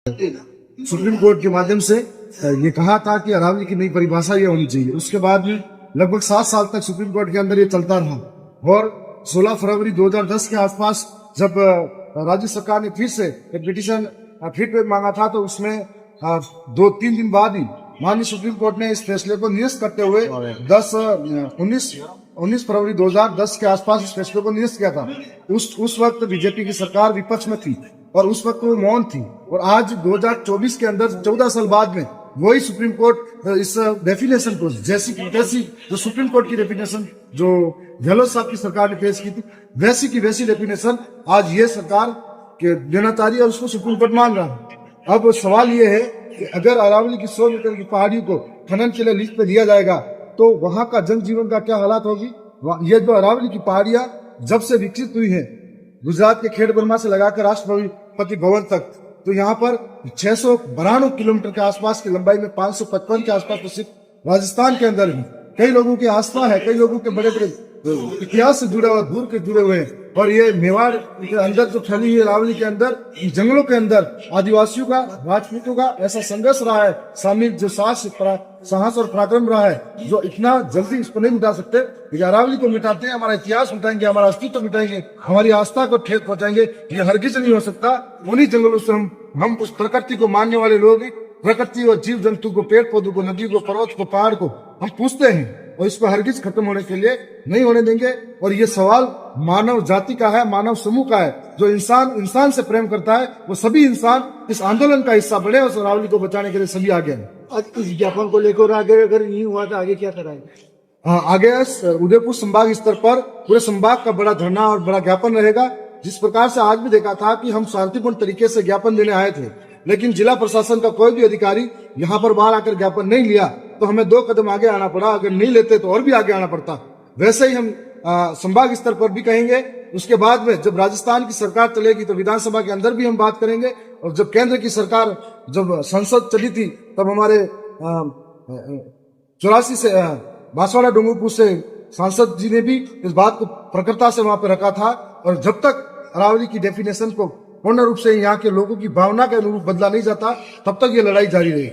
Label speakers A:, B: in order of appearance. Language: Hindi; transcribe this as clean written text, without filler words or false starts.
A: सुप्रीम कोर्ट के माध्यम से ये कहा था कि अरावली की नई परिभाषा ये होनी चाहिए। उसके बाद में लगभग 7 साल तक सुप्रीम कोर्ट के अंदर ये चलता रहा और 16 फरवरी 2010 के आसपास जब राज्य सरकार ने फिर से एक पिटीशन फीडबैक मांगा था तो उसमें 2-3 दिन बाद ही माननीय सुप्रीम कोर्ट ने इस फैसले को निरस्त करते हुए 19 फरवरी 2010 के आसपास इस फैसले को निरस्त किया था। उस वक्त बीजेपी की सरकार विपक्ष में थी और उस वक्त वो मौन थी और आज 2024 के अंदर 14 साल बाद में वही सुप्रीम कोर्ट इस डेफिनेशन को जैसी जो सुप्रीम कोर्ट की डेफिनेशन जो गहलोत साहब की सरकार ने पेश की थी वैसी की वैसी डेफिनेशन आज ये सरकार के देना चाह रही है और उसको सुप्रीम कोर्ट मान रहा है। अब सवाल ये है कि अगर अरावली की 100 मीटर की पहाड़ियों को खनन के लिए लिस्ट पे दिया जाएगा तो वहां का जनजीवन का क्या हालात होगी। ये जो अरावली की पहाड़ियां जब से विकसित हुई है गुजरात के खेड़ बर्मा से लगाकर राष्ट्रपति भवन तक तो यहाँ पर 692 किलोमीटर के आसपास की लंबाई में 555 के आसपास तो सिर्फ राजस्थान के अंदर ही कई लोगों की आस्था है, कई लोगों के बड़े बड़े इतिहास से जुड़े हुए दूर के जुड़े हुए हैं और ये मेवाड़ के अंदर जो फैली हुई अरावली के अंदर जंगलों के अंदर आदिवासियों का राजपूतों का ऐसा संघर्ष रहा है, शामिल जो साहस और पराक्रम रहा है जो इतना जल्दी इसको नहीं मिटा सकते। अरावली को मिटाते हैं हमारा इतिहास मिटाएंगे, हमारा अस्तित्व मिटाएंगे, हमारी आस्था को ठेस पहुंचाएंगे, ये हरगिज नहीं हो सकता। उन्हीं जंगलों से हम उस प्रकृति को मानने वाले लोग प्रकृति और जीव जंतु को, पेड़ पौधों को, नदी को, पर्वत को, पहाड़ को हम पूछते हैं और इसको हरगिज खत्म होने के लिए नहीं होने देंगे। और ये सवाल मानव जाति का है, मानव समूह का है। जो इंसान से प्रेम करता है वो सभी इंसान इस आंदोलन का हिस्सा बने और अरावली को बचाने के लिए सभी आगे हैं।
B: आज इस ज्ञापन को लेकर आगे अगर नहीं हुआ तो आगे क्या कराएंगे?
A: आगे उदयपुर संभाग स्तर पर पूरे संभाग का बड़ा धरना और बड़ा ज्ञापन रहेगा। जिस प्रकार से आज भी देखा था कि हम शांतिपूर्ण तरीके से ज्ञापन देने आए थे लेकिन जिला प्रशासन का कोई भी अधिकारी यहाँ पर बाहर आकर ज्ञापन नहीं लिया तो हमें 2 कदम आगे आना पड़ा। अगर नहीं लेते तो और भी आगे आना पड़ता। वैसे ही हम संभाग स्तर पर भी कहेंगे। उसके बाद में जब राजस्थान की सरकार चलेगी तो विधानसभा के अंदर भी हम बात करेंगे और जब केंद्र की सरकार जब संसद चली थी तब हमारे 84 से बांसवाड़ा डूंगरपुर से सांसद जी ने भी इस बात को प्रखरता से वहां पर रखा था और जब तक अरावली की डेफिनेशन को पूर्ण रूप से यहाँ के लोगों की भावना के अनुरूप बदला नहीं जाता तब तक ये लड़ाई जारी रहेगी।